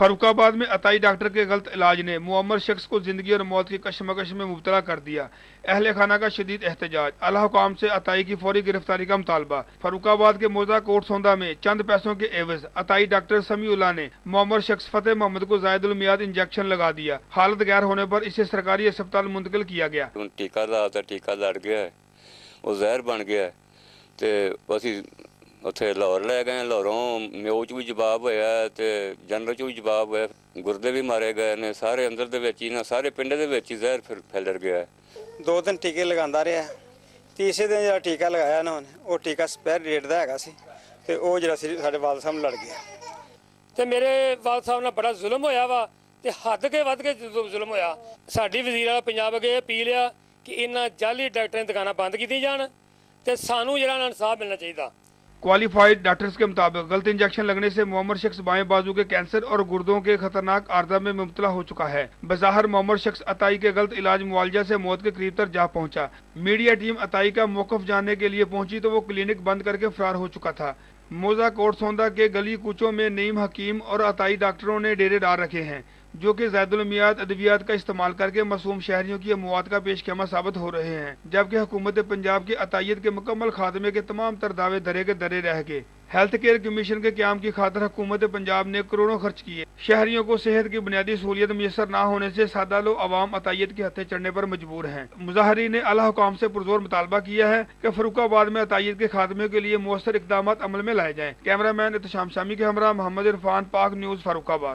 फरुखाबाद में अताई डॉक्टर के गलत इलाज ने मुअम्मर शख्स को जिंदगी और मौत की कशमकश में मुब्तला कर दिया। अहले खाना का शदीद एहतजाज, आला हुकाम से अताई की फौरी गिरफ्तारी का मुतालबा। फरुखाबाद के मोजा कोट सौंदा में चंद पैसों के एवज अताई डॉक्टर समीउल्लाह ने मुअम्मर शख्स फतेह मोहम्मद को जायदुल मियाद इंजेक्शन लगा दिया। हालत गैर होने पर इसे सरकारी अस्पताल मुंतकिल किया गया। टीका लाता, टीका लड़ गया है, वो जहर बन गया है ते असीं उत्थे लाहौर लै गए। लाहौरों म्यो च भी जवाब होया ते जनरल च भी जवाब होया, गुर्दे भी मारे गए ने, सारे अंदर दे विच ही ना, सारे पिंड दे विच ही जहर फिर फैल गया है। 2 दिन टीके लगांदा रहा, तीसरे दिन जो टीका लगाया ना वो टीका एक्सपायर डेट का हैगा सी ते वो जिहड़ा सी साडे वाल साहब लड़ गया ते मेरे वाल साहब नाल बड़ा जुल्म होया वा ते हद के वध के जुल्म होया। साडी वजीर आला पंजाब अगे अपील आ कि इन्हां जाली डॉक्टरां दी दुकानां बंद कीती जाण ते सानू जिहड़ा इंसाफ मिलना चाहिए। क्वालिफाइड डॉक्टर्स के मुताबिक गलत इंजेक्शन लगने से मुअम्मर शख्स बाएं बाजू के कैंसर और गुर्दों के खतरनाक आर्जा में मुब्तला हो चुका है। बज़ाहिर मुअम्मर शख्स अताई के गलत इलाज मुआलजा से मौत के करीब तक जा पहुंचा। मीडिया टीम अताई का मौक़िफ़ जानने के लिए पहुंची तो वो क्लिनिक बंद करके फरार हो चुका था। मोजा कोट सौंदा के गली कूचों में नईम हकीम और अताई डॉक्टरों ने डेरे डाल रखे हैं, जो कि जायदुल मियाद अद्वियात का इस्तेमाल करके मासूम शहरियों की अमवात का पेशखमा साबित हो रहे हैं, जबकि हुकूमत पंजाब की अतायत के मुकम्मल खात्मे के तमाम तर दावे दरे के दरे रह गए। हेल्थ केयर कमीशन के क्याम की खातिर हुकूमत पंजाब ने करोड़ों खर्च किए। शहरियों को सेहत की बुनियादी सहूलियत मैसर न होने से सादा लो अवाम अतायत के हत्थे चढ़ने पर मजबूर हैं। मुजाहरीन ने आला हुकाम से पुरजोर मुतालबा किया है कि फरुखाबाद में अतायत के खात्मे के लिए मौसर इकदाम अमल में लाए जाएं। कैमरा मैन इत्शाम शामी के हमरा मोहम्मद इरफान, पाक न्यूज़, फरुखाबाद।